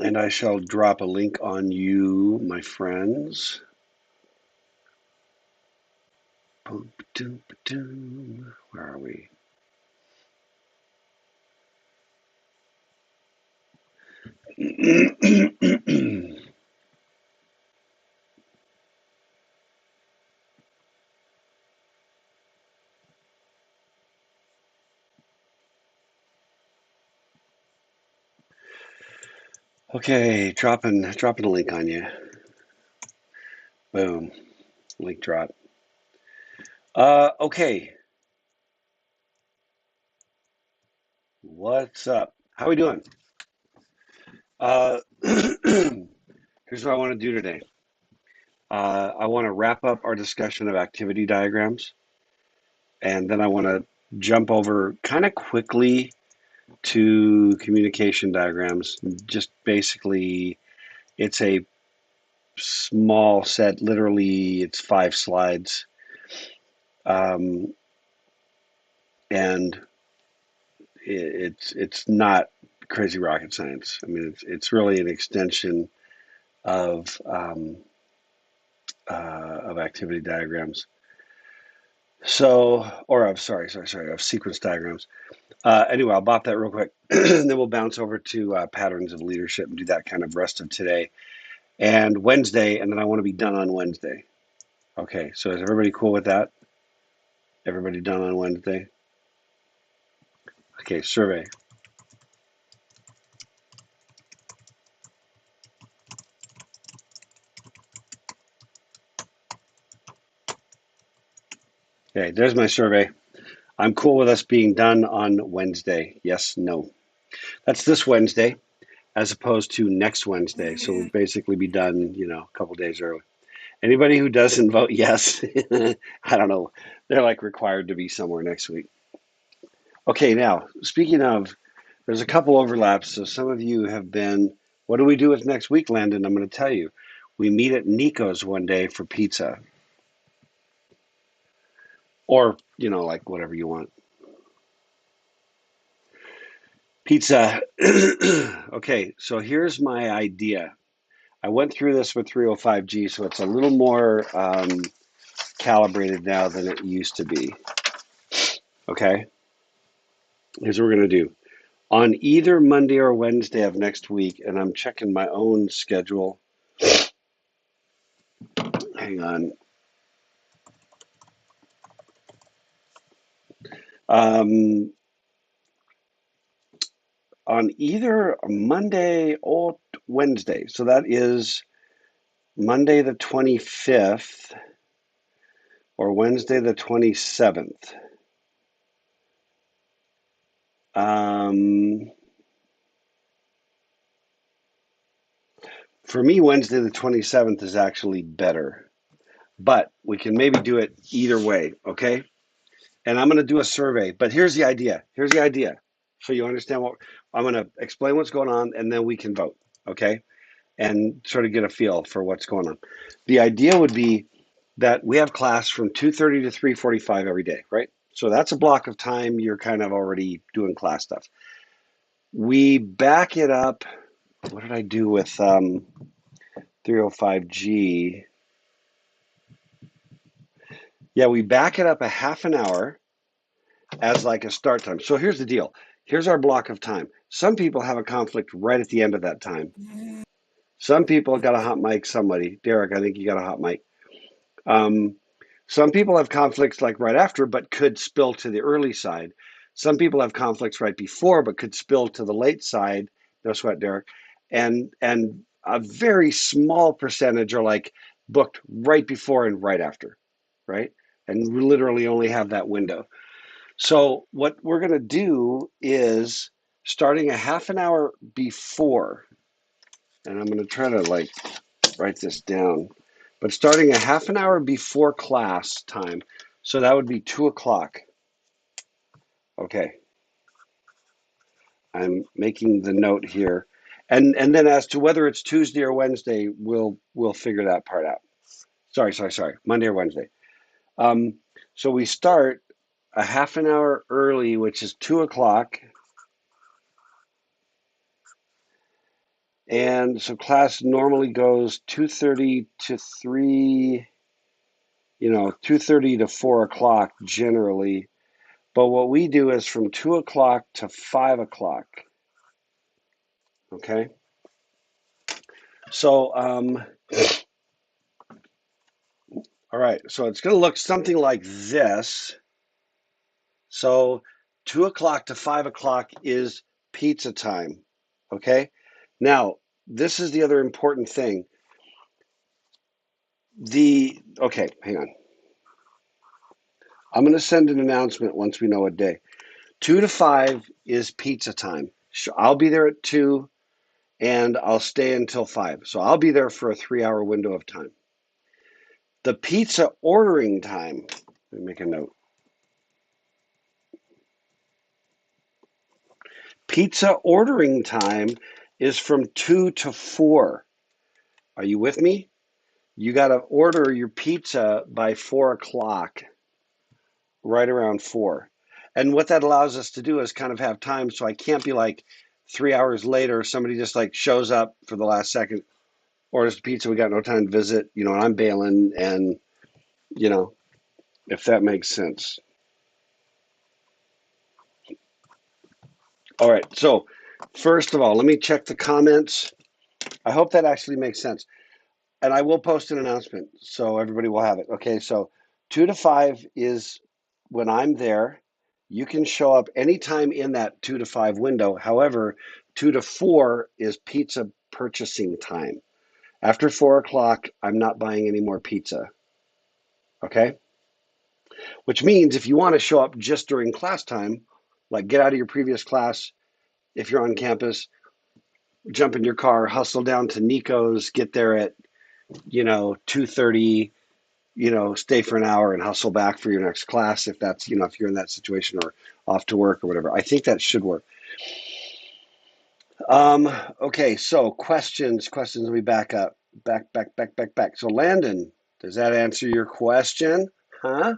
And I shall drop a link on you, my friends. Where are we? Okay, dropping a link on you. Boom, link drop. Okay, what's up? How are we doing? Here's what I want to do today. I want to wrap up our discussion of activity diagrams, and then I want to jump over kind of quickly to communication diagrams. Just basically, it's a small set, literally, it's 5 slides. Um, and it's not crazy rocket science. I mean, it's really an extension of activity diagrams. So, or of of sequence diagrams. Anyway, I'll bop that real quick, and then we'll bounce over to patterns of leadership and do that kind of rest of today and Wednesday, and then I want to be done on Wednesday. Okay, so is everybody cool with that? Everybody done on Wednesday? Okay, survey. Okay, there's my survey. I'm cool with us being done on Wednesday. Yes, no. That's this Wednesday as opposed to next Wednesday. So we'll basically be done, a couple days early. Anybody who doesn't vote yes, I don't know. They're like required to be somewhere next week. Okay, now, speaking of, there's a couple overlaps. So some of you have been, what do we do with next week, Landon? I'm going to tell you. We meet at Nico's one day for pizza. Or, like whatever you want. Pizza. Okay, so here's my idea. I went through this with 305G, so it's a little more calibrated now than it used to be. Okay, here's what we're going to do. On either Monday or Wednesday of next week, and I'm checking my own schedule. Hang on. On either Monday or Wednesday, so that is Monday the 25th or Wednesday the 27th. For me, Wednesday the 27th is actually better, but we can maybe do it either way, okay? And I'm going to do a survey, but here's the idea. Here's the idea. So you understand what I'm going to explain what's going on, and then we can vote, okay? And sort of get a feel for what's going on. The idea would be that we have class from 2:30 to 3:45 every day, right? So that's a block of time you're kind of already doing class stuff. We back it up. What did I do with 305G? Yeah, we back it up a half an hour as like a start time. So here's the deal. Here's our block of time. Some people have a conflict right at the end of that time. Some people got a hot mic. Somebody, Derek, I think you got a hot mic. Some people have conflicts like right after, but could spill to the early side. Some people have conflicts right before, but could spill to the late side. No sweat, Derek. And a very small percentage are like booked right before and right after, right? And we literally only have that window. So what we're going to do is starting a half an hour before, and I'm going to try to like write this down, but starting a half an hour before class time. So that would be 2 o'clock. Okay. I'm making the note here. And then as to whether it's Tuesday or Wednesday, we'll figure that part out. Sorry. Monday or Wednesday. So we start a half an hour early, which is 2 o'clock. And so class normally goes 2:30 to 3, 2:30 to 4 o'clock generally. But what we do is from 2 o'clock to 5 o'clock. Okay. So, all right. So it's going to look something like this. So 2 o'clock to 5 o'clock is pizza time. Okay. Now, this is the other important thing. Okay, hang on. I'm going to send an announcement once we know a day. 2 to 5 is pizza time. I'll be there at 2 and I'll stay until 5. So I'll be there for a 3-hour window of time. The pizza ordering time, let me make a note. Pizza ordering time is from 2 to 4. Are you with me? You got to order your pizza by 4 o'clock, right around 4. And what that allows us to do is kind of have time. So I can't be like 3 hours later, somebody just like shows up for the last second, orders the pizza, we got no time to visit, and I'm bailing, and, if that makes sense. All right. So first of all, let me check the comments. I hope that actually makes sense. And I will post an announcement so everybody will have it. Okay, so 2 to 5 is when I'm there. You can show up anytime in that 2 to 5 window. However, 2 to 4 is pizza purchasing time. After 4 o'clock, I'm not buying any more pizza. Okay? Which means if you want to show up just during class time, like get out of your previous class, if you're on campus, jump in your car, hustle down to Nico's, get there at 2:30, stay for an hour and hustle back for your next class if that's, if you're in that situation, or off to work or whatever. I think that should work. Okay, so questions. Let me back up. Back. So Landon, does that answer your question? Huh?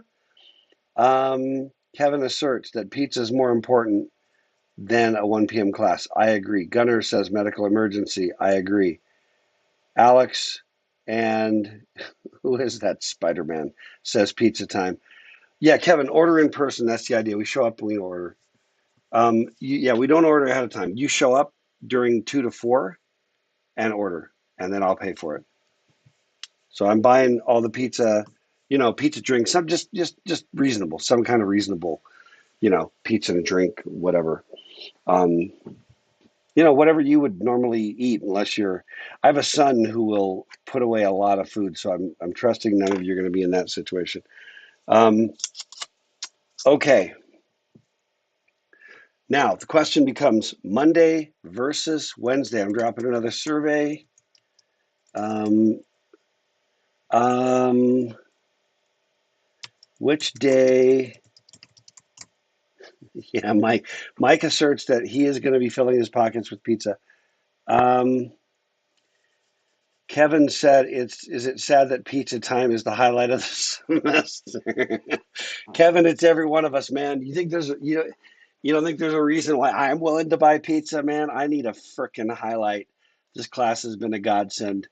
Kevin asserts that pizza is more important than a 1 p.m. class. I agree. Gunnar says medical emergency. I agree. Alex and who is that? Spider-Man says pizza time. Yeah, Kevin, order in person. That's the idea. We show up and we order. We don't order ahead of time. You show up during 2 to 4 and order, and then I'll pay for it. So I'm buying all the pizza, pizza drinks, some just reasonable, some kind of reasonable, pizza and drink, whatever. Um, whatever you would normally eat, unless you're. I have a son who will put away a lot of food, so I'm trusting none of you are going to be in that situation. Okay. Now the question becomes Monday versus Wednesday. I'm dropping another survey. Um, which day? Yeah, Mike asserts that he is going to be filling his pockets with pizza. Kevin said, is it sad that pizza time is the highlight of the semester? Kevin, it's every one of us, man. You think you don't think there's a reason why I'm willing to buy pizza, man? I need a freaking highlight. This class has been a godsend.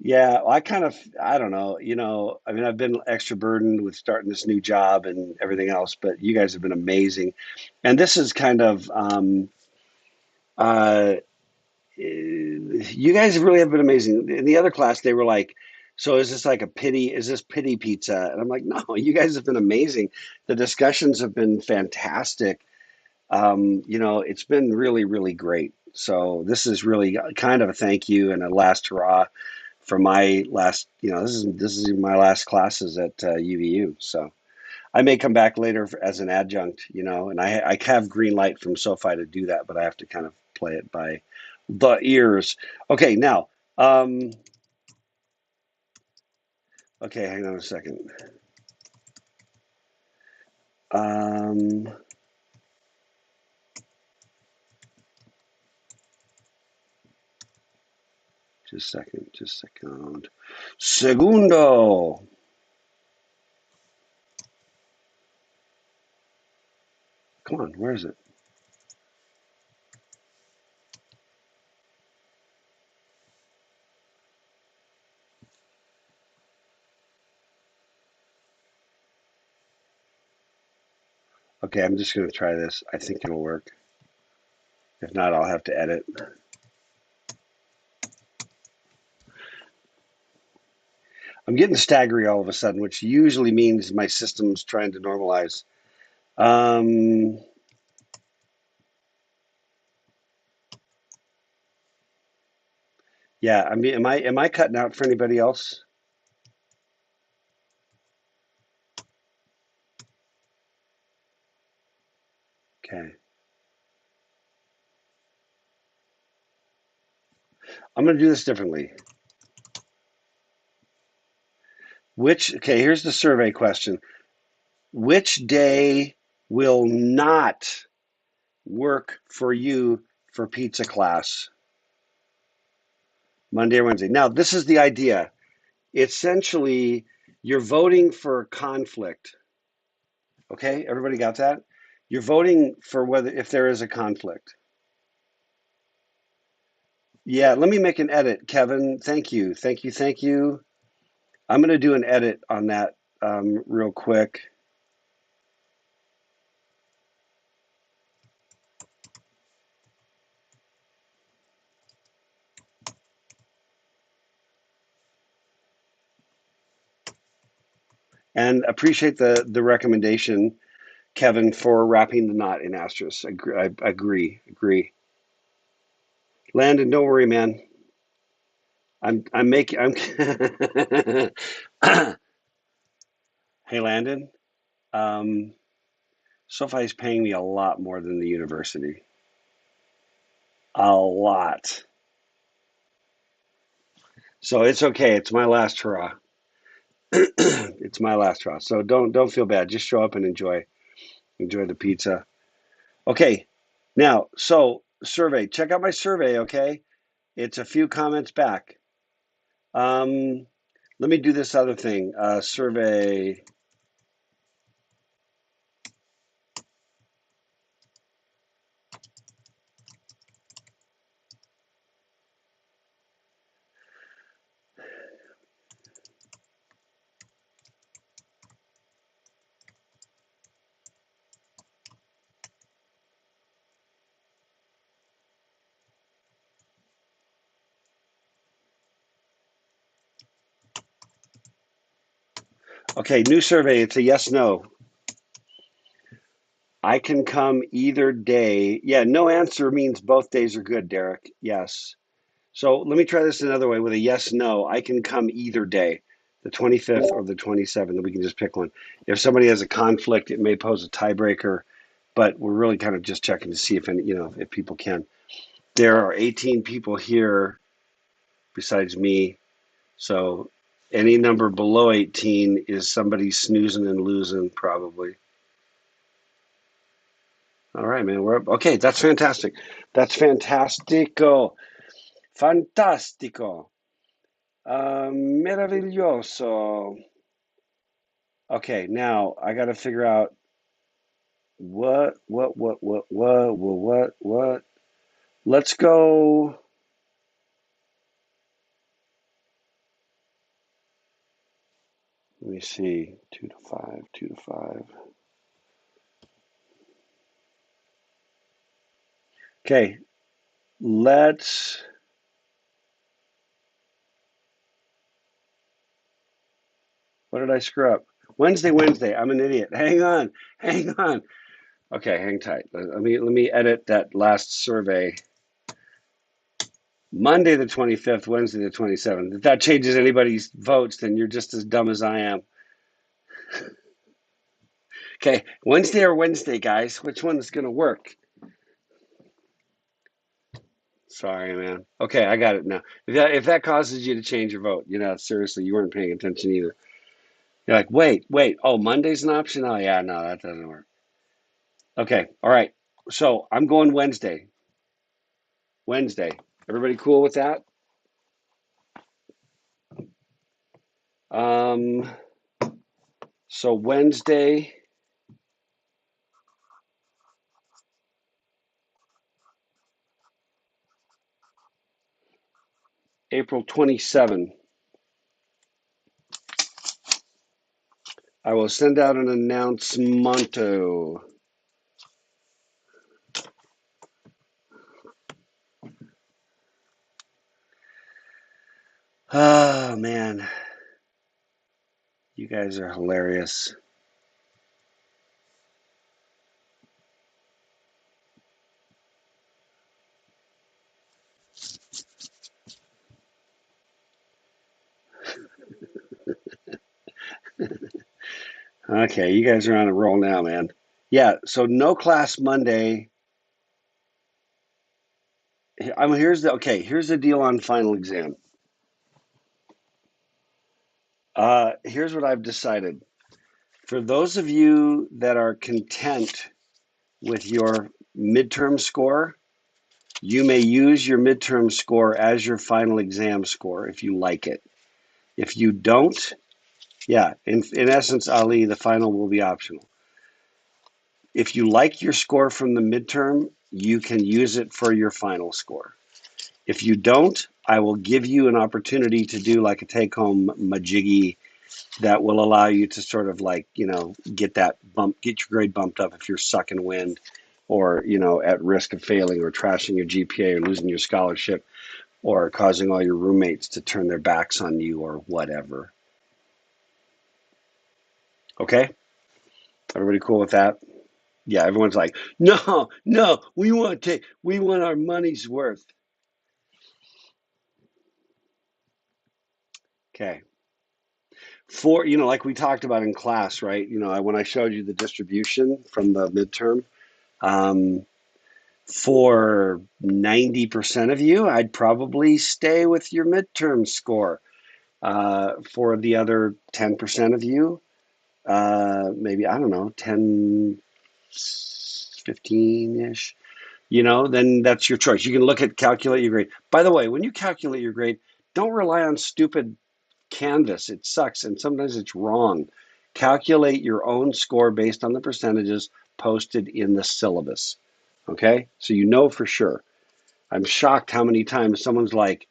Yeah, I don't know. I mean, I've been extra burdened with starting this new job and everything else, but you guys have been amazing. And this is kind of, uh, you guys really have been amazing. In the other class, they were like, so is this like is this pity pizza? And I'm like, no, you guys have been amazing. The discussions have been fantastic. It's been really, really great. So this is really kind of a thank you and a last hurrah for my last, this is my last classes at UVU. So I may come back later as an adjunct, and I have green light from SoFi to do that, but I have to kind of play it by the ears. Okay, now, okay, hang on a second. Just a second. Segundo. Come on, where is it? Okay, I'm just going to try this. I think it'll work. If not, I'll have to edit. I'm getting staggery all of a sudden, which usually means my system's trying to normalize. Yeah, I mean, am I cutting out for anybody else? Okay. I'm going to do this differently. Okay, here's the survey question. Which day will not work for you for pizza class? Monday or Wednesday. Now, this is the idea. Essentially, you're voting for conflict. Okay, everybody got that? You're voting for whether if there is a conflict. Yeah, let me make an edit, Kevin. Thank you. Thank you. Thank you. I'm going to do an edit on that real quick. And appreciate the recommendation, Kevin, for wrapping the knot in asterisk. I agree. Landon, don't worry, man. I'm making. Hey, Landon. Um, SoFi is paying me a lot more than the university. A lot. So it's okay. It's my last hurrah. It's my last hurrah. So don't feel bad. Just show up and enjoy the pizza. Okay. Now, so survey. Check out my survey. Okay, it's a few comments back. Let me do this other thing. Survey. Okay, new survey. It's a yes, no. I can come either day. Yeah, no answer means both days are good, Derek. Yes. So let me try this another way with a yes, no. I can come either day, the 25th or the 27th. We can just pick one. If somebody has a conflict, it may pose a tiebreaker, but we're really kind of just checking to see if if people can. There are 18 people here besides me. So any number below 18 is somebody snoozing and losing, probably. All right, man. We're up. Okay, that's fantastic. That's fantastico. Fantastico. Meraviglioso. Okay, now I got to figure out what. Let's go. Let me see. 2 to 5, 2 to 5. Okay, let's. What did I screw up? Wednesday. I'm an idiot. Hang on. Okay, hang tight. Let me edit that last survey. Monday the 25th, Wednesday the 27th. If that changes anybody's votes, then you're just as dumb as I am. Okay, Wednesday or Wednesday, guys. Which one is going to work? Sorry, man. Okay, I got it now. If that causes you to change your vote, seriously, you weren't paying attention either. You're like, wait. Oh, Monday's an option? Oh, yeah, no, that doesn't work. Okay, all right. So I'm going Wednesday. Wednesday. Everybody cool with that? Um, so Wednesday, April 27. I will send out an announcement. Oh, man. You guys are hilarious. Okay, you guys are on a roll now, man. Yeah, so no class Monday. Here's the deal on final exam. Here's what I've decided. For those of you that are content with your midterm score, you may use your midterm score as your final exam score if you like it. If you don't, yeah, in essence, Ali, the final will be optional. If you like your score from the midterm, you can use it for your final score. If you don't, I will give you an opportunity to do like a take-home majiggy that will allow you to sort of like, get your grade bumped up if you're sucking wind or, at risk of failing or trashing your GPA or losing your scholarship or causing all your roommates to turn their backs on you or whatever. Okay? Everybody cool with that? Yeah, everyone's like, no, we want our money's worth. Okay. Like we talked about in class, right? When I showed you the distribution from the midterm, um, for 90% of you, I'd probably stay with your midterm score. For the other 10% of you, maybe, I don't know, 10, 15-ish, then that's your choice. You can calculate your grade. By the way, when you calculate your grade, don't rely on stupid Canvas. It sucks, and sometimes it's wrong. Calculate your own score based on the percentages posted in the syllabus. Okay? So you know for sure. I'm shocked how many times someone's like,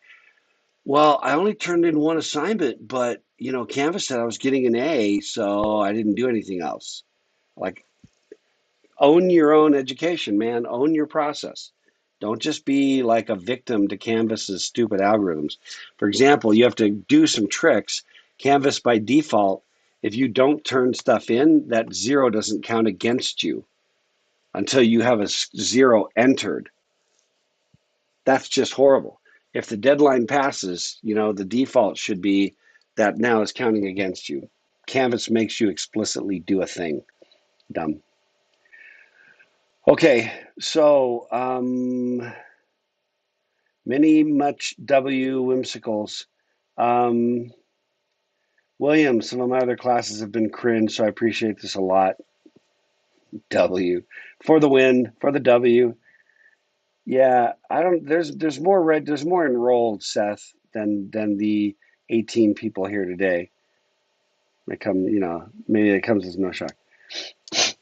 well, I only turned in one assignment, but Canvas said I was getting an A, so I didn't do anything else. Like, own your own education, man. Own your process. Don't just be like a victim to Canvas's stupid algorithms. For example, you have to do some tricks. Canvas by default, if you don't turn stuff in, that zero doesn't count against you until you have a zero entered. That's just horrible. If the deadline passes, the default should be that now is counting against you. Canvas makes you explicitly do a thing. Dumb. Okay, so many much W whimsicals. Um, William, some of my other classes have been cringe, so I appreciate this a lot. W for the win, for the W. Yeah, I don't. There's more enrolled, Seth, than the 18 people here today. They come, maybe it comes as no shock.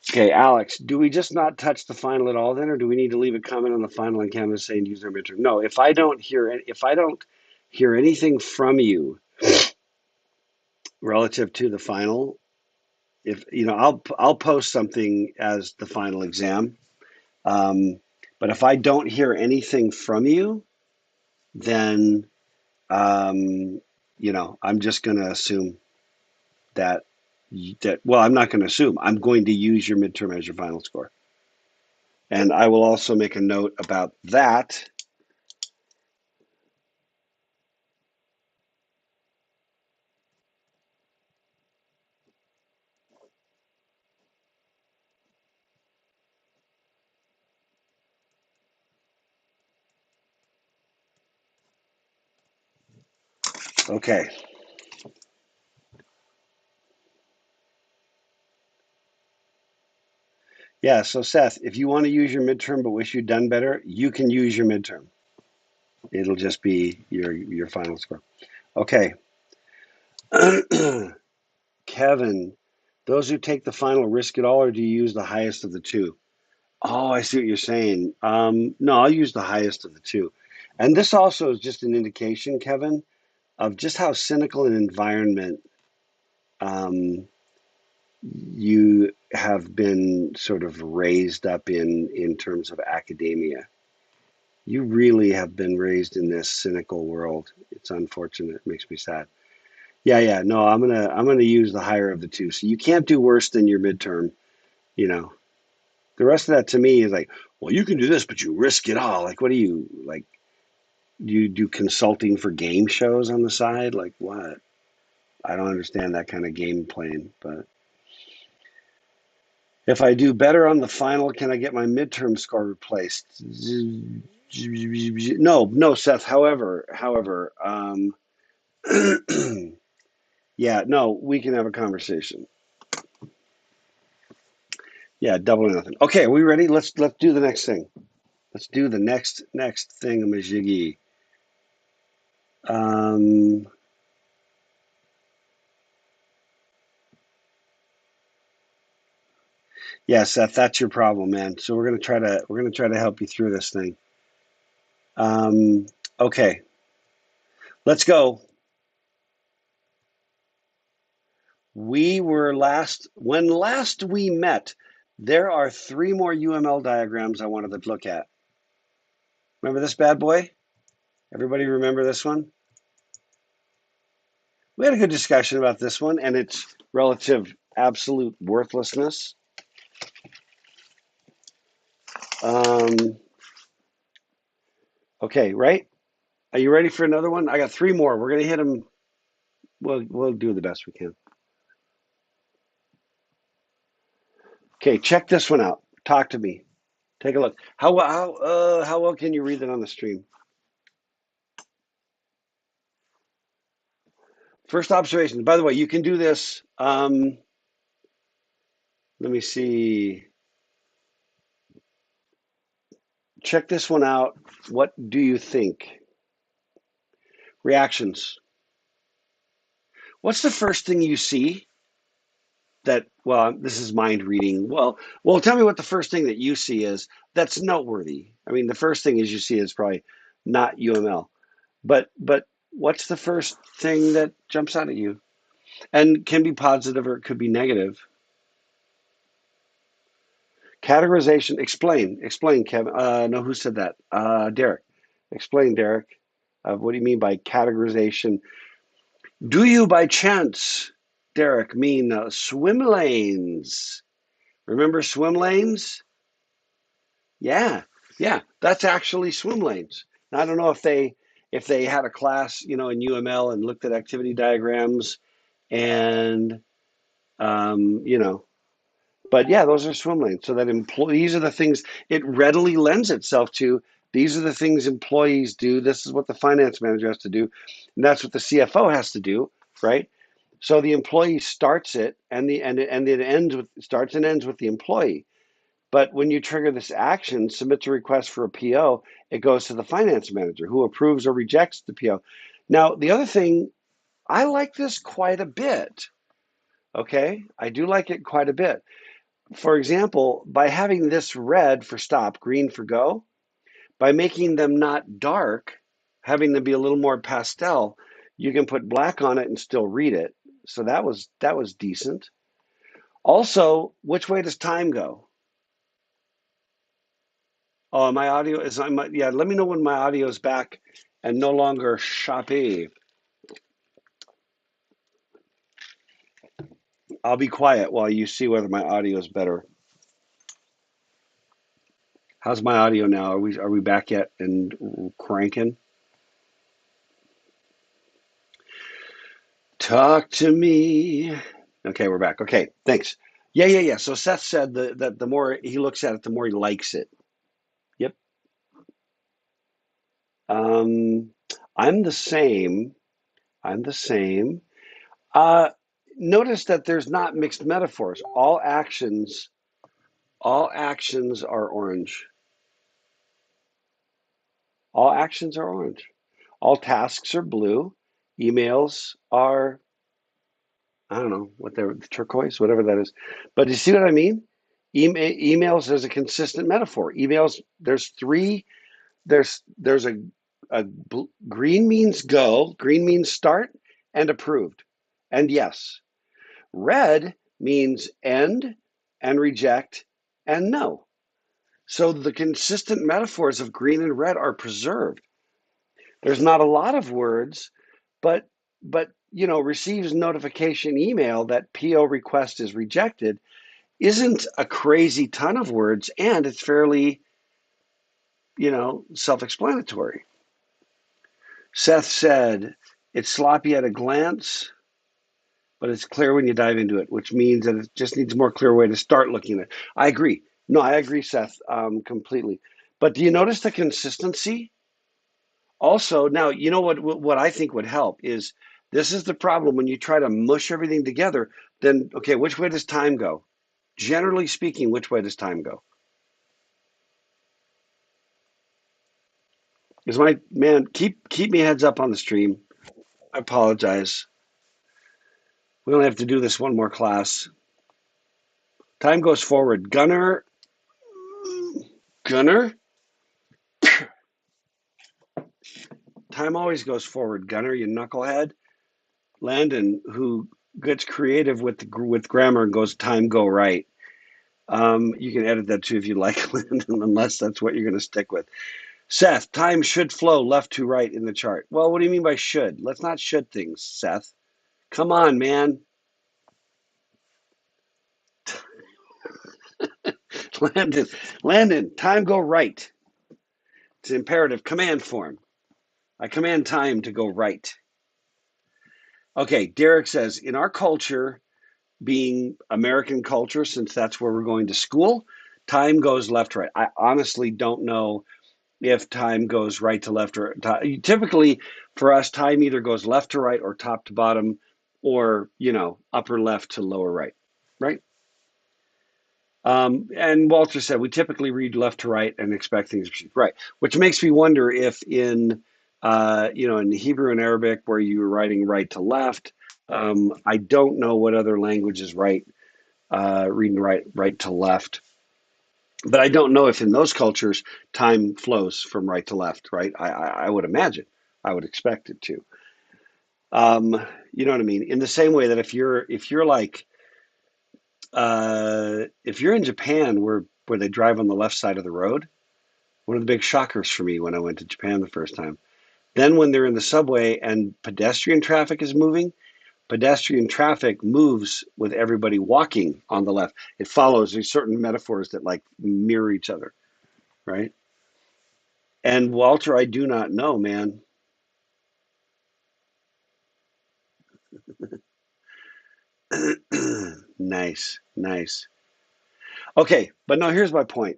Okay, Alex, do we just not touch the final at all then, or do we need to leave a comment on the final on Canvas saying use their midterm? No, if I don't hear anything from you relative to the final, if I'll post something as the final exam. Um, but if I don't hear anything from you, then I'm just going to assume that well, I'm not going to assume. I'm going to use your midterm as your final score. And I will also make a note about that. Okay. Yeah, so Seth, if you want to use your midterm but wish you'd done better, you can use your midterm. It'll just be your final score. Okay. Kevin, those who take the final risk it all, or do you use the highest of the two? Oh, I see what you're saying. No, I'll use the highest of the two. And this also is just an indication, Kevin, of just how cynical an environment you have been sort of raised up in terms of academia. You really have been raised in this cynical world. It's unfortunate. It makes me sad. Yeah. No, I'm gonna use the higher of the two. So you can't do worse than your midterm. You know, the rest of that to me is like, well, you can do this, but you risk it all. Like, what do you like? Do you do consulting for game shows on the side? Like what? I don't understand that kind of game playing. But if I do better on the final, can I get my midterm score replaced? No, Seth. However, yeah, no, we can have a conversation. Yeah, double or nothing. Okay, are we ready? Let's do the next thing. Let's do the next thing, Majiggy. Um, yeah, Seth, that's your problem, man. So we're gonna try to help you through this thing. Okay, let's go. When last we met, there are 3 more UML diagrams I wanted to look at. Remember this bad boy? Everybody remember this one? We had a good discussion about this one and its relative absolute worthlessness. Okay, right? Are you ready for another one? I got 3 more. We're gonna hit them. We'll do the best we can. Okay, check this one out. Talk to me. Take a look. How well can you read that on the stream? First observation. By the way, you can do this. Let me see. Check this one out. What do you think? Reactions. What's the first thing you see that, well, this is mind reading. Well, tell me what the first thing that you see is that's noteworthy. I mean, the first thing is you see is probably not UML. But what's the first thing that jumps out at you? And can be positive or it could be negative. Categorization. Explain, Kevin. No, who said that? Derek. Explain, Derek. What do you mean by categorization? Do you, by chance, Derek, mean swim lanes? Remember swim lanes? Yeah, yeah, that's actually swim lanes. Now, I don't know if they had a class, in UML and looked at activity diagrams and you know, but yeah, those are swim lanes. So that these are the things it readily lends itself to. These are the things employees do. This is what the finance manager has to do, and that's what the CFO has to do, right? So the employee starts it, and it ends with starts and ends with the employee. But when you trigger this action, submits a request for a PO, it goes to the finance manager who approves or rejects the PO. Now, the other thing, I like this quite a bit. Okay, I do like it quite a bit. For example, by having this red for stop, green for go, by making them not dark, having them be a little more pastel, you can put black on it and still read it. So that was decent. Also, which way does time go? Oh, my audio is yeah, let me know when my audio is back and no longer choppy. I'll be quiet while you see whether my audio is better. How's my audio now? Are we back yet and cranking? Talk to me. Okay, we're back. Okay, thanks. Yeah. So Seth said that the more he looks at it, the more he likes it. Yep. Um, I'm the same. I'm the same. Uh, Notice that there's not mixed metaphors. All actions are orange. All actions are orange. All tasks are blue. Emails are, I don't know what they're, turquoise, whatever that is. But you see what I mean? Emails is a consistent metaphor. Emails, there's three. There's a green means go, green means start, and approved, and yes. Red means end and reject and no. So the consistent metaphors of green and red are preserved. There's not a lot of words, but receives notification email that PO request is rejected isn't a crazy ton of words, and it's fairly, self-explanatory. Seth said, it's sloppy at a glance, but it's clear when you dive into it, which means that it just needs a more clear way to start looking at it. I agree. No, I agree, Seth, completely. But do you notice the consistency? Also, now, you know what I think would help is this is the problem when you try to mush everything together, then, okay, which way does time go? Generally speaking, which way does time go? Is my man, keep me heads up on the stream. I apologize. We only have to do this one more class. Time goes forward. Gunner, time always goes forward. Gunner, you knucklehead. Landon, who gets creative with grammar and goes time go right. You can edit that too if you like, Landon, unless that's what you're going to stick with. Seth, time should flow left to right in the chart. Well, what do you mean by should? Let's not should things, Seth. Come on, man. Landon, time go right. It's an imperative command form. I command time to go right. Okay, Derek says, in our culture, being American culture, since that's where we're going to school, time goes left to right. I honestly don't know if time goes right to left or typically for us, time either goes left to right or top to bottom or, upper left to lower right, right? And Walter said we typically read left to right and expect things to be right, which makes me wonder if in Hebrew and Arabic where you were writing right to left, I don't know what other languages write reading right to left, but I don't know if in those cultures time flows from right to left. Right? I would imagine, I would expect it to. You know what I mean? In the same way that if you're in Japan where they drive on the left side of the road, one of the big shockers for me when I went to Japan the first time. Then when they're in the subway and pedestrian traffic is moving, pedestrian traffic moves with everybody walking on the left. It follows these certain metaphors that like mirror each other, right? And Walter, I do not know, man. Nice, nice. Okay, but now here's my point.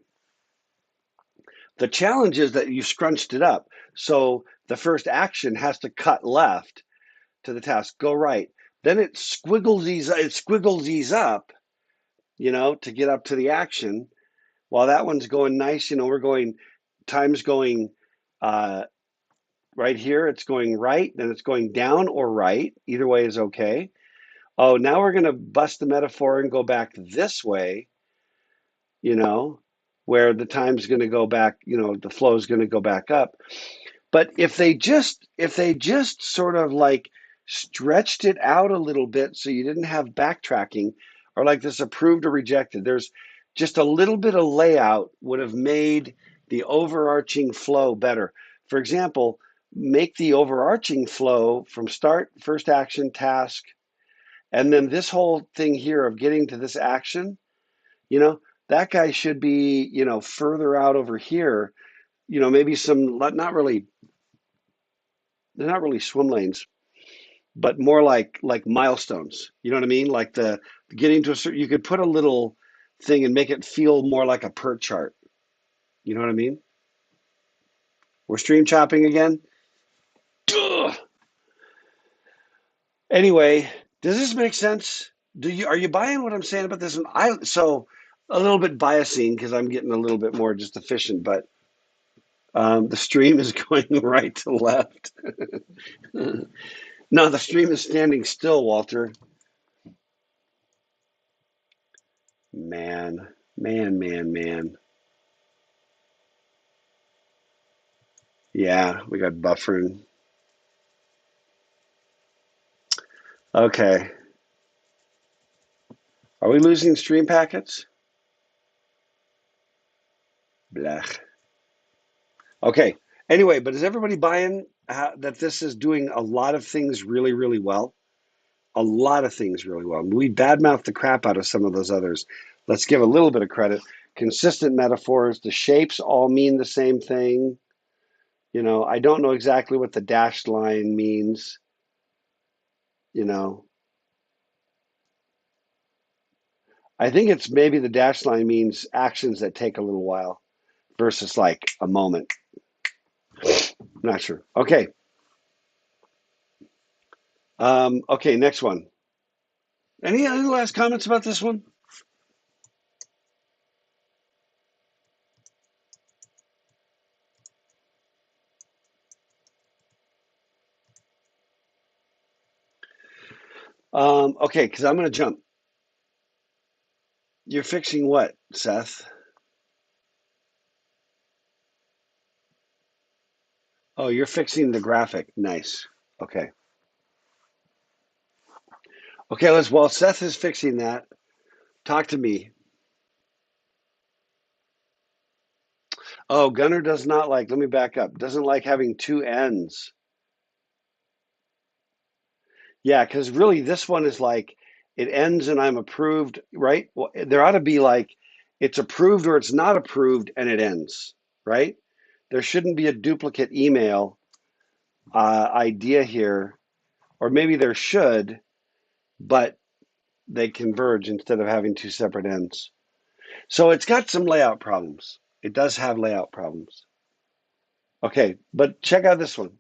The challenge is that you scrunched it up. So the first action has to cut left to the task, go right. Then it squiggles these up, to get up to the action. While that one's going nice, time's going uh, right here. It's going right, then it's going down or right. Either way is okay. Oh, now we're going to bust the metaphor and go back this way, you know, where the time's going to go back, the flow is going to go back up. But if they just sort of like stretched it out a little bit so you didn't have backtracking or like this approved or rejected, there's just a little bit of layout would have made the overarching flow better. For example, make the overarching flow from start, first action, task, and then this whole thing here of getting to this action, you know, that guy should be, further out over here, maybe some, they're not really swim lanes, but more like milestones. You know what I mean? Like the getting to a certain, you could put a little thing and make it feel more like a PERT chart. You know what I mean? We're stream chopping again. Ugh. Anyway, does this make sense? Are you buying what I'm saying about this? So a little bit biasing because I'm getting a little bit more just efficient, but the stream is going right to left. No, the stream is standing still, Walter. Man, man, man, man. Yeah, we got buffering. Okay. Are we losing stream packets? Blech. Okay. Anyway, but is everybody buying that this is doing a lot of things really, really well? A lot of things really well. We badmouth the crap out of some of those others. Let's give a little bit of credit. Consistent metaphors. The shapes all mean the same thing. You know, I don't know exactly what the dashed line means. You know, I think it's maybe the dashed line means actions that take a little while versus like a moment. I'm not sure. Okay. Okay, next one. Any last comments about this one? Okay, because I'm going to jump. You're fixing what, Seth? Oh, you're fixing the graphic. Nice. Okay. Okay, while Seth is fixing that, talk to me. Oh, Gunnar does not like, let me back up, doesn't like having two ends. Yeah, because really this one is like, it ends and I'm approved, right? Well, there ought to be like, it's approved or it's not approved and it ends, right? There shouldn't be a duplicate email idea here, or maybe there should, but they converge instead of having two separate ends. So it's got some layout problems. It does have layout problems. Okay, but check out this one.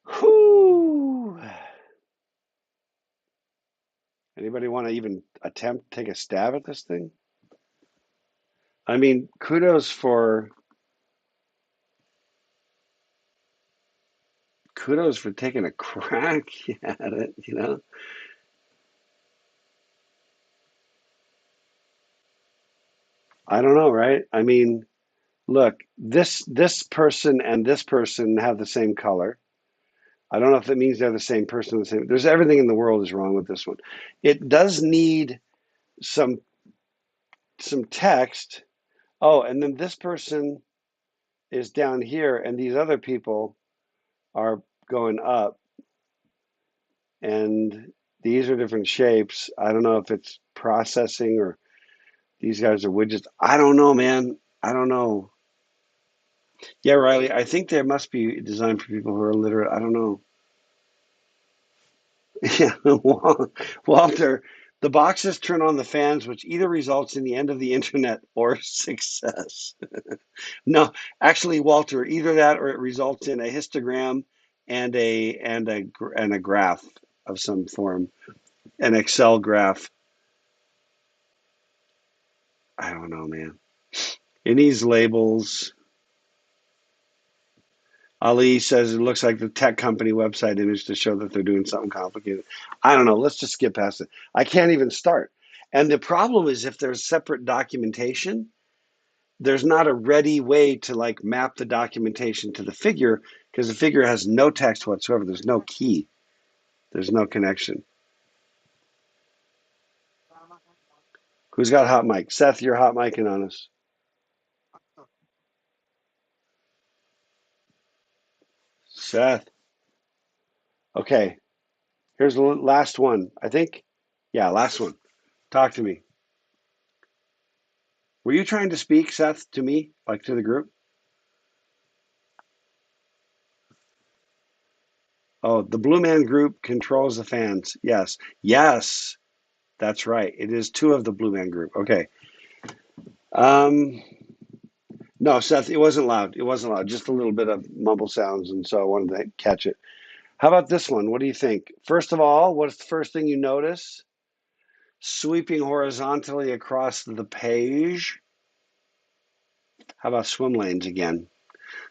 Whew. Anybody want to even attempt take a stab at this thing? I mean, kudos for taking a crack at it, you know? I don't know, right? I mean, look, this person and this person have the same color. I don't know if it means they're the same person, the same. There's everything in the world is wrong with this one. It does need some text. Oh, and then this person is down here, and these other people are going up, and these are different shapes. I don't know if it's processing or these guys are widgets. I don't know, man. I don't know. Yeah, Riley, I think there must be designed for people who are illiterate. I don't know. Yeah, Walter, the boxes turn on the fans, which either results in the end of the internet or success. No, actually, Walter, either that or it results in a histogram and a graph of some form, an Excel graph. I don't know, man. It needs labels. Ali says it looks like the tech company website image to show that they're doing something complicated. I don't know. Let's just skip past it. I can't even start. And the problem is if there's separate documentation, there's not a ready way to like map the documentation to the figure because the figure has no text whatsoever. There's no key. There's no connection. Who's got hot mic? Seth, you're hot micing on us. Seth. Okay. Here's the last one. I think. Yeah, last one. Talk to me. Were you trying to speak, Seth, to me, like to the group? Oh, the Blue Man Group controls the fans. Yes. Yes. That's right. It is two of the Blue Man Group. Okay. Um, no, Seth, it wasn't loud. It wasn't loud. Just a little bit of mumble sounds, and so I wanted to catch it. How about this one? What do you think? First of all, what's the first thing you notice? Sweeping horizontally across the page. How about swim lanes again?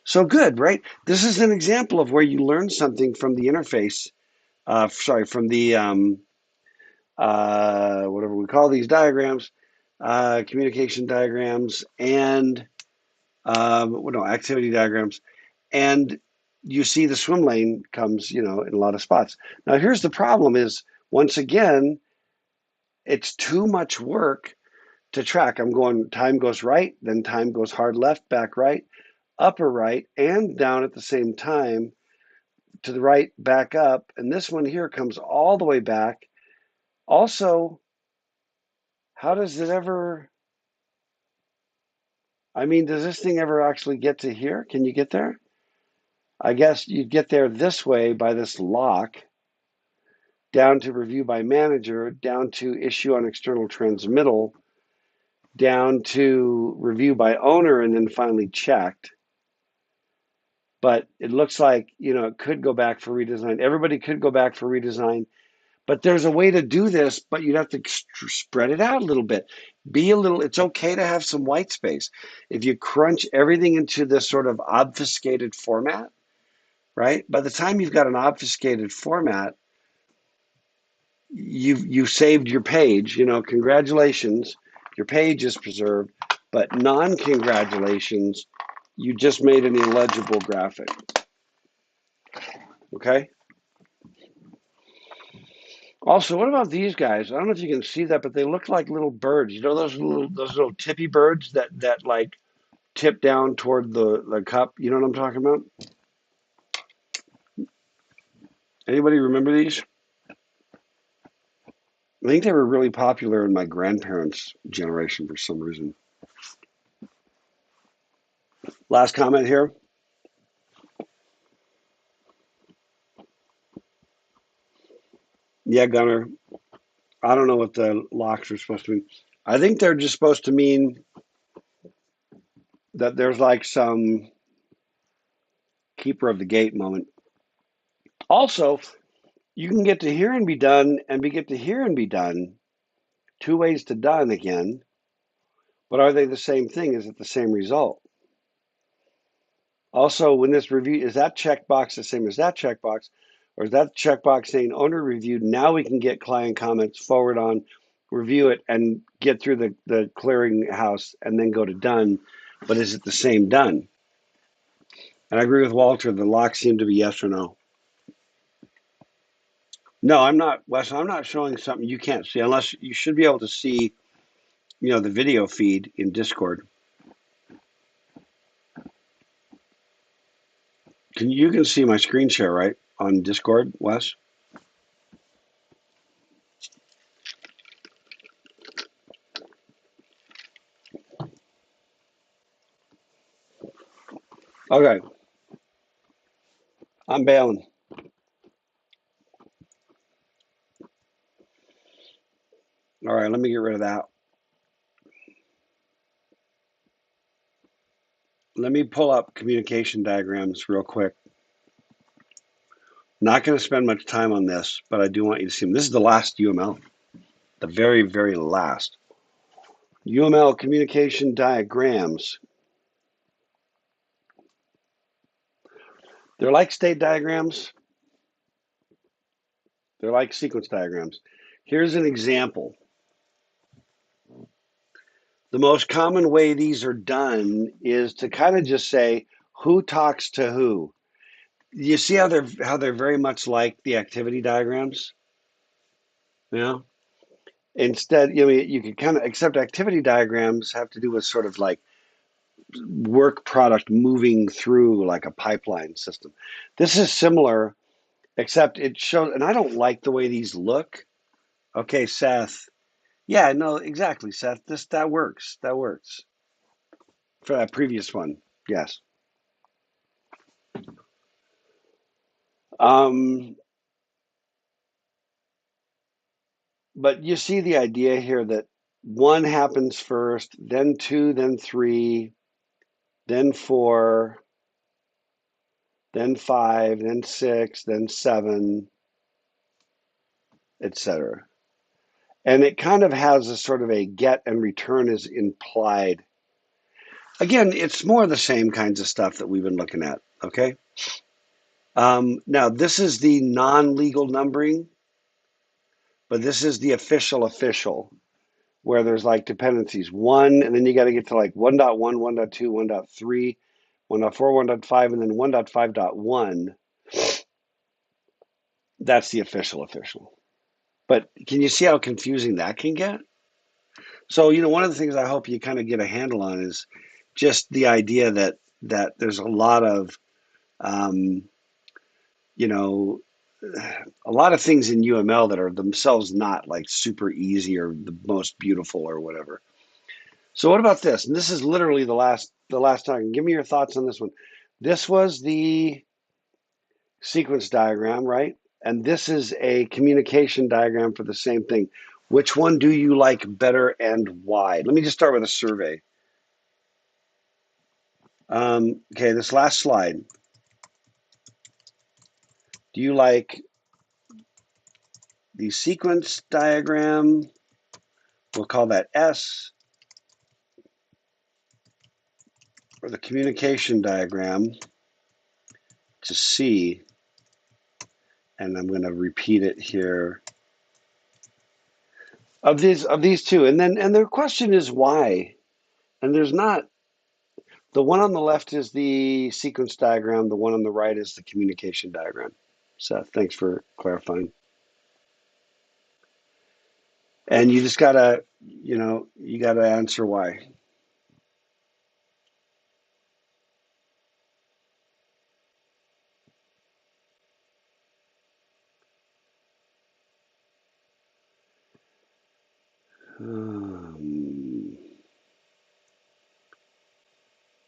So good, right? This is an example of where you learn something from the interface. From the whatever we call these diagrams, communication diagrams, and no, activity diagrams. And you see the swim lane comes, in a lot of spots. Now, here's the problem is, once again, it's too much work to track. I'm going, time goes right, then time goes hard left, back right, upper right, and down at the same time, to the right, back up. And this one here comes all the way back. Also, how does it ever, does this thing ever actually get to here? Can you get there? I guess you get there this way by this lock, down to review by manager, down to issue on external transmittal, down to review by owner, and then finally checked. But it looks like, it could go back for redesign. Everybody could go back for redesign, but there's a way to do this, but you'd have to spread it out a little bit. It's okay to have some white space. If you crunch everything into this sort of obfuscated format, right? By the time you've got an obfuscated format, you saved your page. Congratulations, your page is preserved. But non-congratulations, you just made an illegible graphic. Okay. Also, what about these guys? I don't know if you can see that, but they look like little birds. Those little tippy birds that like tip down toward the cup. You know what I'm talking about? Anybody remember these? I think they were really popular in my grandparents' generation for some reason. Last comment here. Yeah, Gunner. I don't know what the locks are supposed to mean. I think they're just supposed to mean that there's like some keeper of the gate moment. Also, you can get to here and be done, and get to here and be done. Two ways to done again. But are they the same thing? Is it the same result? Also, when this review, is that checkbox the same as that checkbox? Or is that checkbox saying owner reviewed? Now we can get client comments, forward on, review it, and get through the clearinghouse and then go to done. But is it the same done? And I agree with Walter, the locks seem to be yes or no. No, I'm not, Wes, I'm not showing something you can't see, unless you should be able to see, the video feed in Discord. You can see my screen share, right, on Discord, Wes? Okay. I'm bailing. All right, let me get rid of that. Let me pull up communication diagrams real quick. Not going to spend much time on this, but I do want you to see them. This is the last UML, the very, very last. UML communication diagrams. They're like state diagrams. They're like sequence diagrams. Here's an example. The most common way these are done is to kind of just say who talks to who. You see how they're very much like the activity diagrams? Instead, you can kind of, except activity diagrams have to do with sort of like work product moving through like a pipeline system. This is similar, except it shows, and I don't like the way these look. Okay, Seth. Yeah, no, exactly, Seth. That works. That works. For that previous one, yes. But you see the idea here that one happens first, then two, then three, then four, then five, then six, then seven, etc. And it kind of has a sort of a get and return is implied. Again, it's more the same kinds of stuff that we've been looking at, okay? Now, this is the non-legal numbering, but this is the official, where there's like dependencies. One, and then you got to get to like 1.1, 1.2, 1.3, 1.4, 1.5, and then 1.5.1. That's the official. But can you see how confusing that can get? So, one of the things I hope you kind of get a handle on is just the idea that there's a lot of, um, you know, a lot of things in UML that are themselves not like super easy or the most beautiful or whatever. So what about this? And this is literally the last time. Give me your thoughts on this one. This was the sequence diagram, right? And this is a communication diagram for the same thing. Which one do you like better and why? Let me just start with a survey. Okay, this last slide. Do you like the sequence diagram? We'll call that S, or the communication diagram to C. And I'm going to repeat it here. Of these two, and the question is why? And there's not. The one on the left is the sequence diagram. The one on the right is the communication diagram. Seth, thanks for clarifying. And you just gotta, you gotta answer why.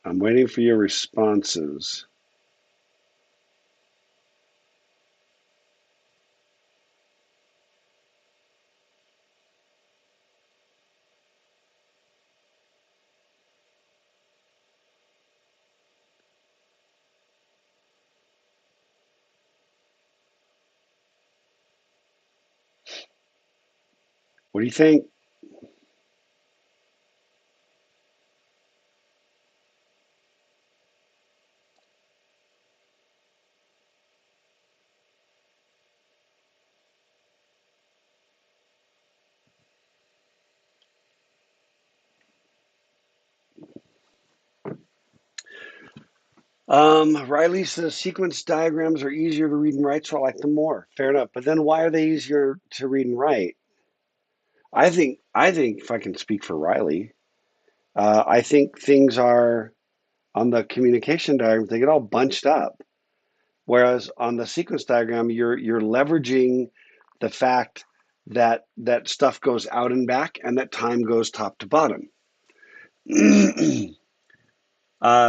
I'm waiting for your responses. What do you think? Riley says sequence diagrams are easier to read and write, so I like them more. Fair enough. But then why are they easier to read and write? I think if I can speak for Riley, I think things are on the communication diagram, they get all bunched up. Whereas on the sequence diagram, you're leveraging the fact that stuff goes out and back and that time goes top to bottom.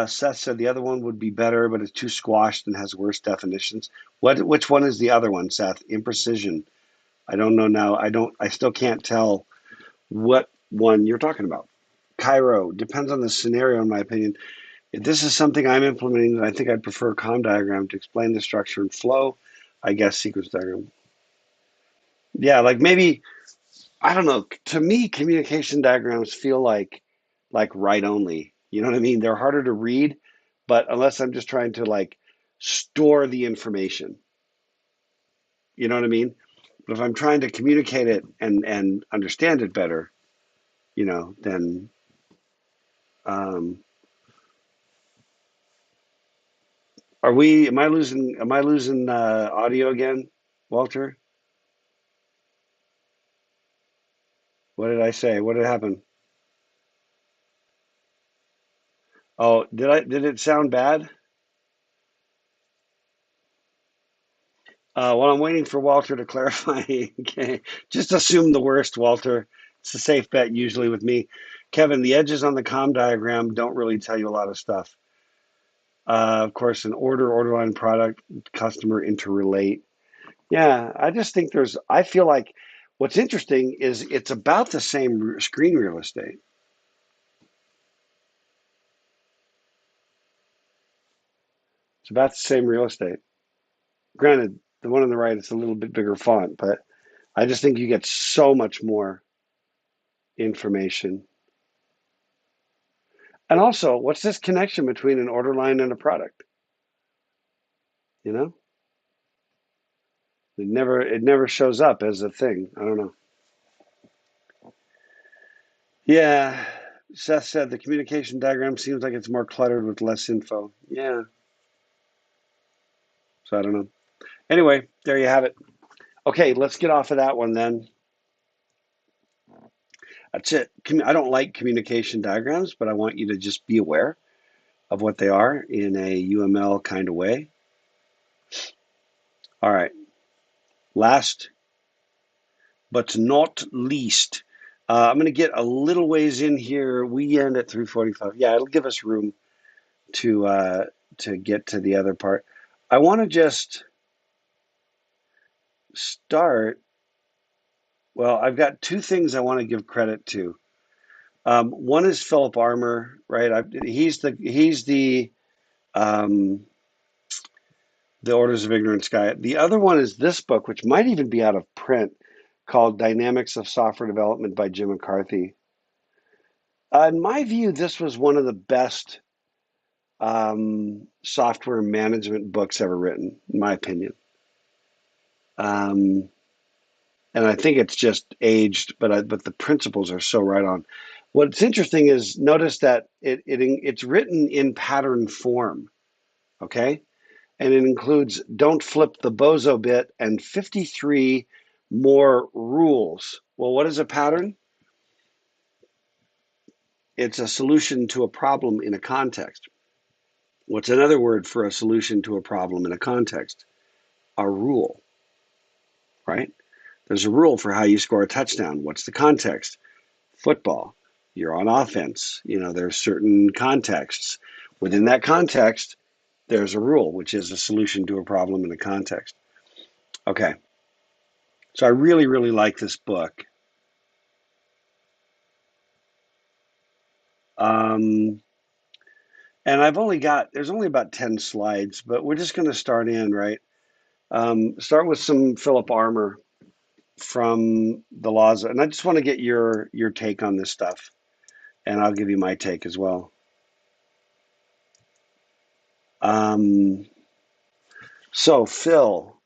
Seth said the other one would be better, but it's too squashed and has worse definitions. Which one is the other one, Seth? Imprecision. I don't know now. I still can't tell what one you're talking about. Cairo depends on the scenario, in my opinion. If this is something I'm implementing, then I think I'd prefer a COM diagram to explain the structure and flow. I guess sequence diagram. Yeah, like maybe I don't know. To me, communication diagrams feel like write only. You know what I mean? They're harder to read, but unless I'm just trying to like store the information, you know what I mean? But if I'm trying to communicate it and understand it better, then um, are we? Am I losing audio again, Walter? What did I say? What did happen? Oh, did it sound bad? While I'm waiting for Walter to clarify, okay, just assume the worst, Walter. It's a safe bet usually with me. Kevin, the edges on the COM diagram don't really tell you a lot of stuff. Of course, an order line, product, customer, interrelate. Yeah, I just think I feel like what's interesting is it's about the same screen real estate. It's about the same real estate. Granted, the one on the right is a little bit bigger font, but I just think you get so much more information. And also, what's this connection between an order line and a product? You know, it never shows up as a thing. I don't know. Yeah. Seth said the communication diagram seems like it's more cluttered with less info. Yeah. So I don't know. Anyway, there you have it. Okay, let's get off of that one then. That's it. I don't like communication diagrams, but I want you to just be aware of what they are in a UML kind of way. All right. Last but not least, I'm going to get a little ways in here. We end at 3:45. Yeah, it'll give us room to get to the other part. I want to just start. Well, I've got two things I want to give credit to. One is Philip Armour, right? He's the Orders of Ignorance guy. The other one is this book, which might even be out of print, called Dynamics of Software Development by Jim McCarthy. In my view, this was one of the best software management books ever written, in my opinion. And I think it's just aged, but the principles are so right on. What's interesting is notice that it's written in pattern form, okay? And it includes don't flip the bozo bit and 53 more rules. Well, what is a pattern? It's a solution to a problem in a context. What's another word for a solution to a problem in a context? A rule, right? There's a rule for how you score a touchdown. What's the context? Football. You're on offense. There's certain contexts. Within that context, there's a rule, which is a solution to a problem in a context. Okay. So I really, really like this book. And there's only about 10 slides, but we're just going to start in, right? Start with some Philip Armour from the laws. And I just want to get your take on this stuff. And I'll give you my take as well. So Phil,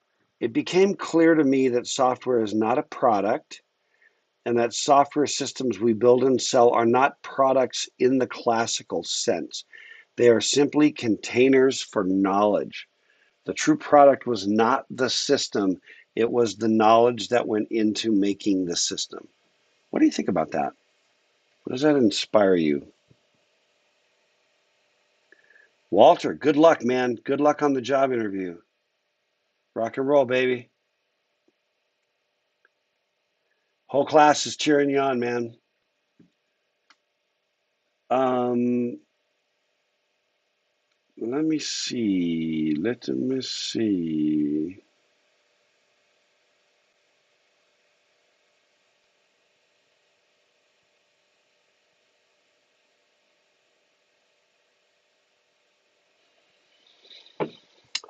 it became clear to me that software is not a product and that software systems we build and sell are not products in the classical sense. They are simply containers for knowledge. The true product was not the system, it was the knowledge that went into making the system. What do you think about that? What does that inspire you? Walter, good luck, man. Good luck on the job interview. Rock and roll, baby. Whole class is cheering you on, man. Let me see. Let me see.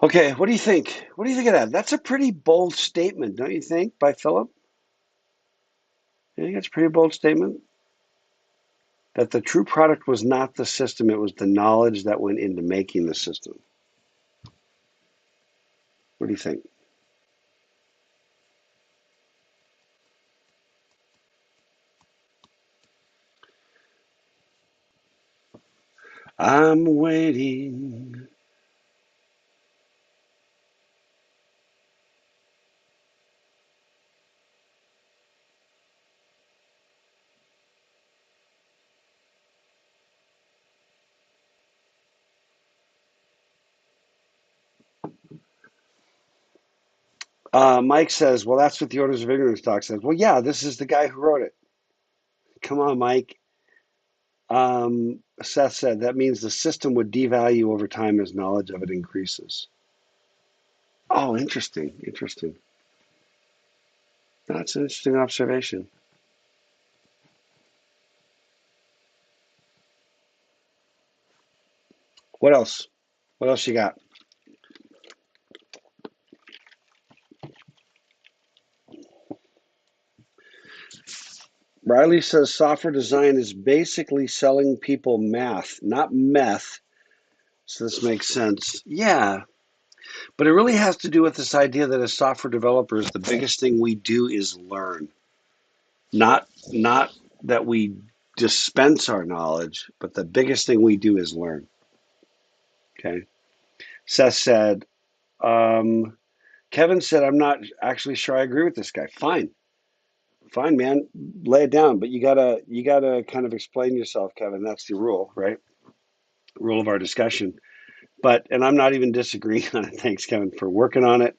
Okay, what do you think? What do you think of that? That's a pretty bold statement, don't you think, by Philip? You think it's a pretty bold statement? That the true product was not the system, it was the knowledge that went into making the system. What do you think? I'm waiting. Mike says, well, that's what the Orders of Ignorance talk says. Well, yeah, this is the guy who wrote it. Come on, Mike. Seth said, that means the system would devalue over time as knowledge of it increases. Oh, interesting. Interesting. That's an interesting observation. What else? What else you got? Riley says software design is basically selling people math, not meth. So this makes sense. Yeah, but it really has to do with this idea that as software developers, the biggest thing we do is learn. Not that we dispense our knowledge, but the biggest thing we do is learn. Okay. Seth said, Kevin said, I'm not actually sure I agree with this guy. Fine, man, lay it down. But you gotta kind of explain yourself, Kevin. That's the rule, right? Rule of our discussion. And I'm not even disagreeing on it. Thanks, Kevin, for working on it.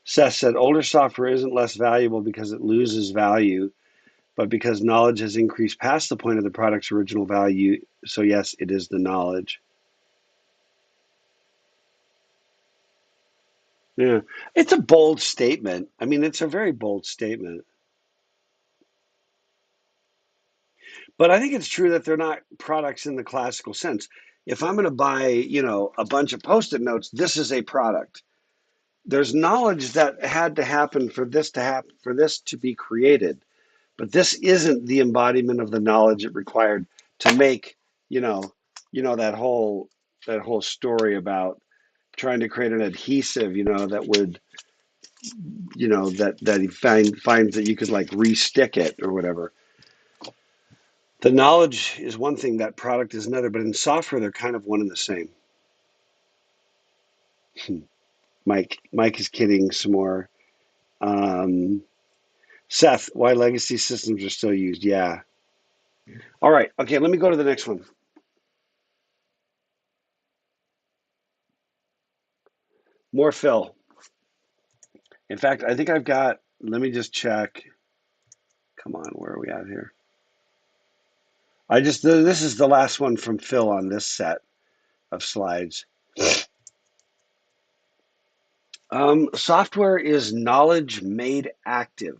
Seth said, older software isn't less valuable because it loses value, but because knowledge has increased past the point of the product's original value. So yes, it is the knowledge. Yeah, it's a bold statement. I mean, it's a very bold statement. But I think it's true that they're not products in the classical sense. If I'm going to buy, a bunch of Post-it notes, this is a product. There's knowledge that had to happen for this to happen, for this to be created. But this isn't the embodiment of the knowledge it required to make, you know, that whole story about trying to create an adhesive, that would, that he finds that you could like re-stick it or whatever. The knowledge is one thing, that product is another, but in software, they're kind of one and the same. Mike is kidding some more. Seth, why legacy systems are still used? Yeah. All right. Okay, let me go to the next one. More Phil. In fact, I think I've got, let me just check. Come on, where are we at here? This is the last one from Phil on this set of slides. Software is knowledge made active.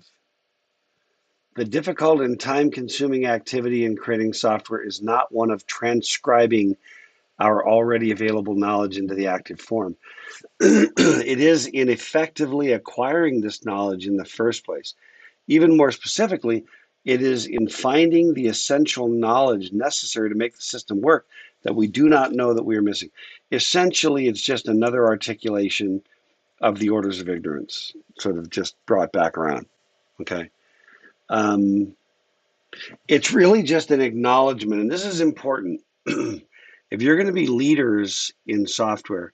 The difficult and time-consuming activity in creating software is not one of transcribing our already available knowledge into the active form. It is in effectively acquiring this knowledge in the first place. Even more specifically, it is in finding the essential knowledge necessary to make the system work that we do not know that we are missing. Essentially, it's just another articulation of the orders of ignorance, sort of just brought back around. Okay. It's really just an acknowledgement, and this is important. If you're going to be leaders in software,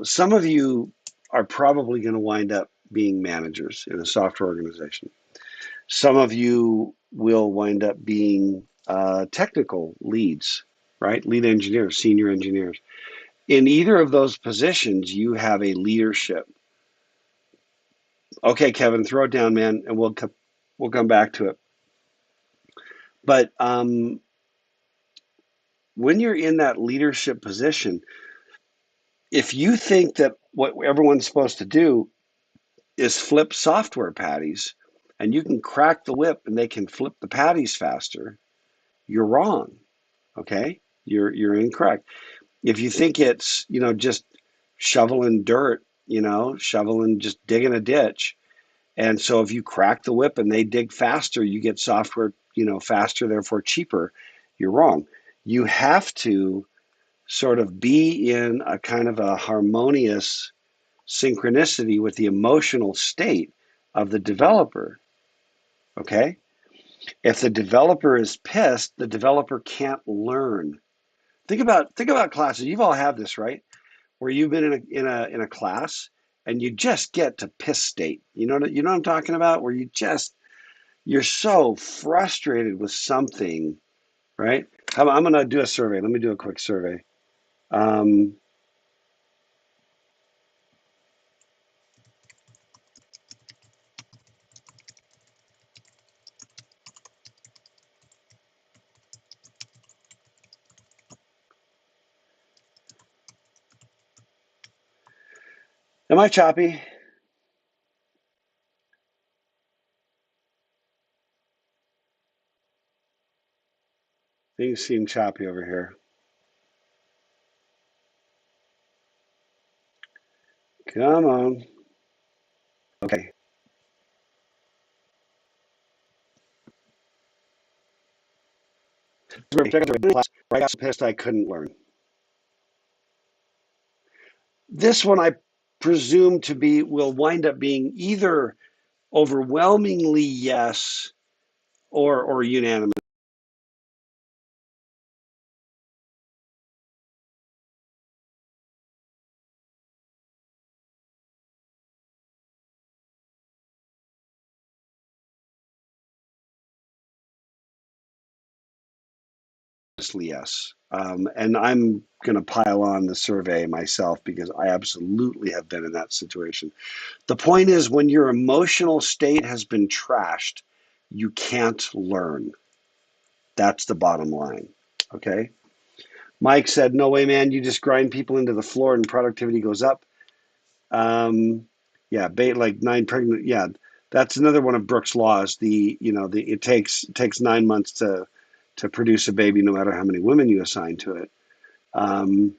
some of you are probably going to wind up being managers in a software organization. Some of you will wind up being technical leads, right? Lead engineers, senior engineers. In either of those positions, you have a leadership. Okay, Kevin, throw it down, man, and we'll come back to it. But when you're in that leadership position, if you think that what everyone's supposed to do is flip software patties, and you can crack the whip and they can flip the patties faster, you're wrong. Okay, you're incorrect. If you think it's just shoveling dirt, shoveling, just digging a ditch, and so if you crack the whip and they dig faster, you get software faster, therefore cheaper, you're wrong. You have to sort of be in a kind of a harmonious synchronicity with the emotional state of the developer. Okay? If the developer is pissed, the developer can't learn. Think about classes. You've all had this, right? Where you've been in a class and you just get to piss state. You know what I'm talking about? Where you're so frustrated with something, right? I'm going to do a survey. Let me do a quick survey. Am I choppy? Things seem choppy over here. Come on. Okay. I got so pissed I couldn't learn. This one I presume will wind up being either overwhelmingly yes or unanimous. yes. And I'm going to pile on the survey myself because I absolutely have been in that situation. The point is, when your emotional state has been trashed, you can't learn. That's the bottom line. Okay. Mike said, no way, man. You just grind people into the floor and productivity goes up. Yeah, bait like 9 pregnant. Yeah, that's another one of Brooks' laws. It takes 9 months to produce a baby, no matter how many women you assign to it. Um,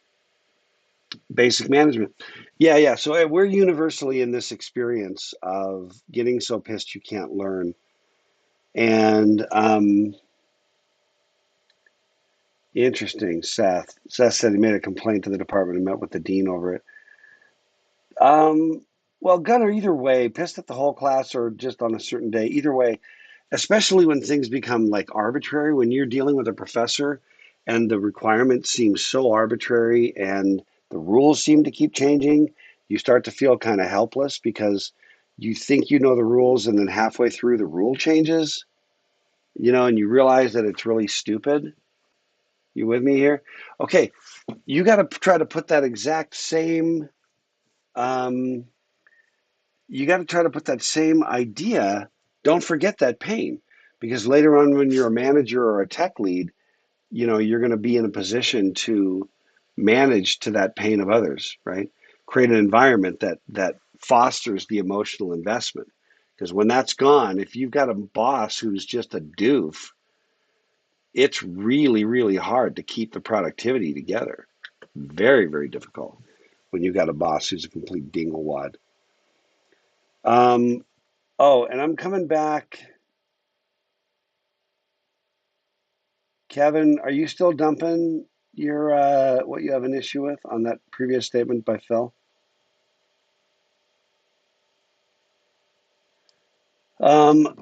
Basic management. Yeah, yeah. So we're universally in this experience of getting so pissed you can't learn. And interesting, Seth. Seth said he made a complaint to the department and met with the dean over it. Um, well, Gunnar, either way, pissed at the whole class or just on a certain day, either way, especially when things become like arbitrary, when you're dealing with a professor and the requirements seem so arbitrary and the rules seem to keep changing, you start to feel kind of helpless because you think you know the rules and then halfway through the rule changes, and you realize that it's really stupid. You with me here? Okay, you got to try to put that exact same um, you got to try to put that same idea. Don't forget that pain, because later on, when you're a manager or a tech lead, you're going to be in a position to manage to that pain of others, right? Create an environment that fosters the emotional investment. Because when that's gone, if you've got a boss who's just a doof, it's really, really hard to keep the productivity together. Very, very difficult when you've got a boss who's a complete dinglewad. Um, Oh, and I'm coming back. Kevin, are you still dumping your what you have an issue with on that previous statement by Phil?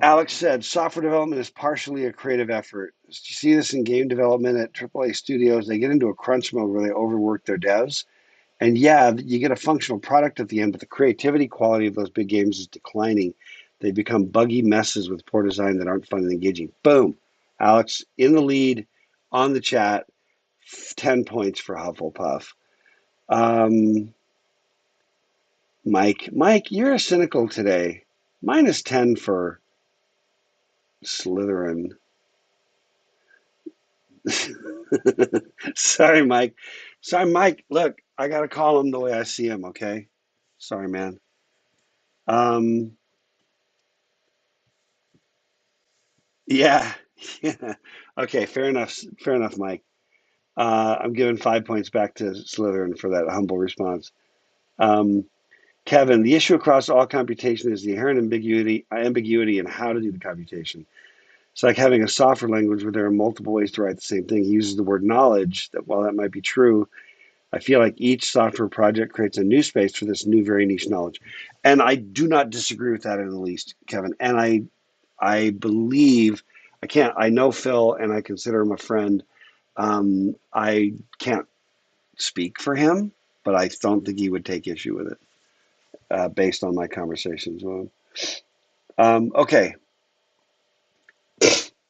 Alex said software development is partially a creative effort. You see this in game development at AAA studios. They get into a crunch mode where they overwork their devs. And yeah, you get a functional product at the end, but the creativity quality of those big games is declining. They become buggy messes with poor design that aren't fun and engaging. Boom. Alex in the lead on the chat. 10 points for Hufflepuff. Um, Mike, you're cynical today. -10 for Slytherin. Sorry, Mike. Sorry, Mike. Look, I gotta call him the way I see him. Okay. Sorry, man. Um, yeah, yeah. Okay, fair enough. Fair enough, Mike. I'm giving 5 points back to Slytherin for that humble response. Um, Kevin, the issue across all computation is the inherent ambiguity in how to do the computation. It's like having a software language where there are multiple ways to write the same thing. He uses the word knowledge, that while that might be true, I feel like each software project creates a new space for this new, very niche knowledge. And I do not disagree with that in the least, Kevin. And I believe, I know Phil and I consider him a friend. I can't speak for him, but I don't think he would take issue with it based on my conversations with him. Okay,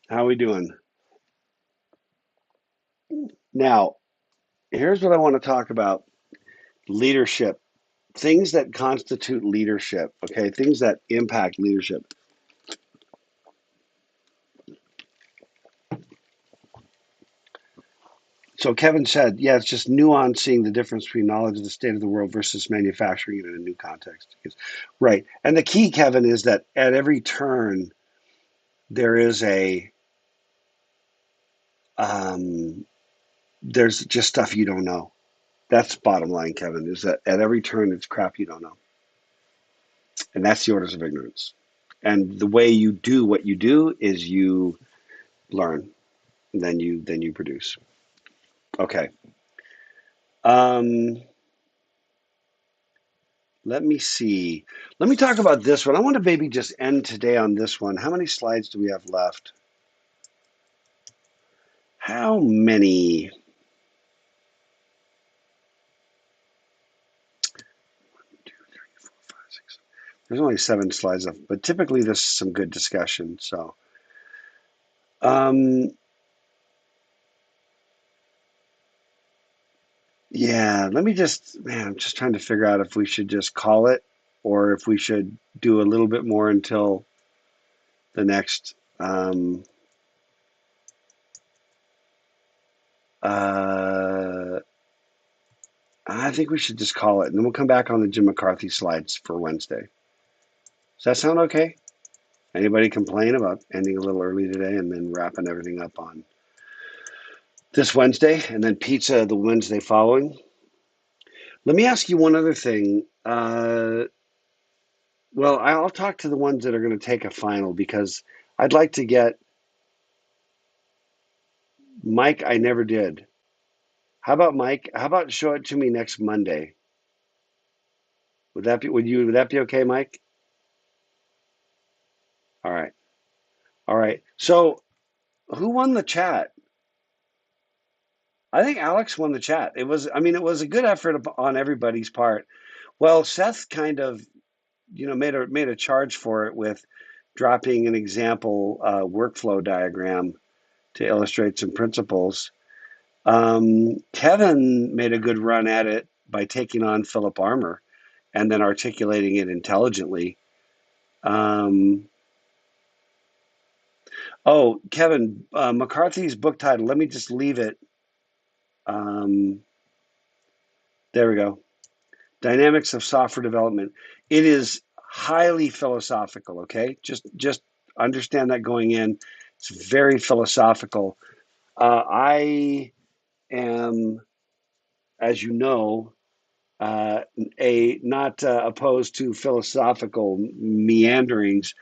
how are we doing? Now, here's what I want to talk about: leadership, things that constitute leadership, okay, things that impact leadership. So Kevin said, yeah, it's just nuancing the difference between knowledge of the state of the world versus manufacturing it in a new context. Right. And the key, Kevin, is that at every turn, there is um, there's just stuff you don't know. That's bottom line, Kevin, is that at every turn, it's crap you don't know. And that's the orders of ignorance. And the way you do what you do is you learn, and then you produce. Okay. Um, Let me see. Let me talk about this one. I want to maybe just end today on this one. How many slides do we have left? How many? 1, 2, 3, 4, 5, 6. There's only 7 slides left, but typically this is some good discussion. So, um, Yeah, let me just, man, I'm just trying to figure out if we should just call it or if we should do a little bit more until the next. Uh, I think we should just call it, and then we'll come back on the Jim McCarthy slides for Wednesday. Does that sound okay? Anybody complain about ending a little early today and then wrapping everything up on this Wednesday and then pizza the Wednesday following? Let me ask you one other thing. Well, I'll talk to the ones that are going to take a final because I'd like to get Mike. I never did. How about Mike? How about show it to me next Monday? Would that be okay, Mike? All right. All right. So who won the chat? I think Alex won the chat. I mean, it was a good effort on everybody's part. Well, Seth kind of, made a charge for it with dropping an example workflow diagram to illustrate some principles. Kevin made a good run at it by taking on Philip Armour and then articulating it intelligently. Oh, Kevin, McCarthy's book title, let me just leave it. There we go. Dynamics of Software Development. It is highly philosophical, okay? Just understand that going in. It's very philosophical. I am, as you know, a not opposed to philosophical meanderings,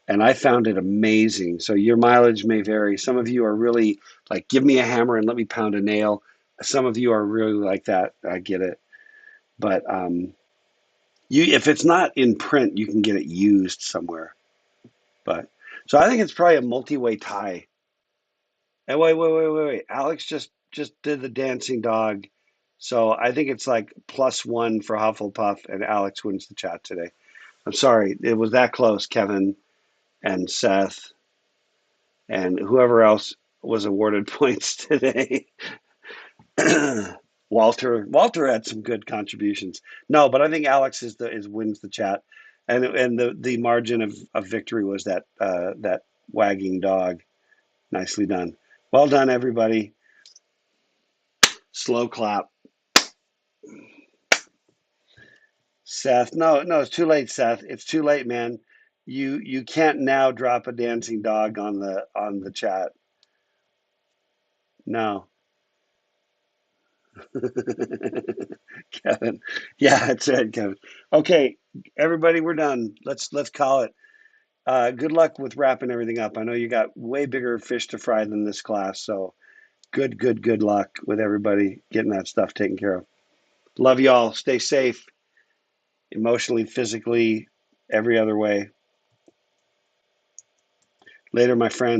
and I found it amazing. So your mileage may vary. Some of you are really like, give me a hammer and let me pound a nail. Some of you are really like that. I get it, but if it's not in print, you can get it used somewhere. But so I think it's probably a multi-way tie. And wait. Alex just did the dancing dog. So I think it's like +1 for Hufflepuff, and Alex wins the chat today. I'm sorry, it was that close, Kevin and Seth and whoever else was awarded points today. Walter had some good contributions. No, but I think Alex wins the chat, and the margin of victory was that wagging dog. Nicely done. Well done, everybody. Slow clap. Seth, no, it's too late, Seth. It's too late, man. You can't now drop a dancing dog on the chat. No. Kevin. Yeah, that's it, Kevin. Okay, everybody, we're done. Let's call it. Good luck with wrapping everything up. I know you got way bigger fish to fry than this class, so good luck with everybody getting that stuff taken care of. Love you all. Stay safe, emotionally, physically, every other way. Later, my friends.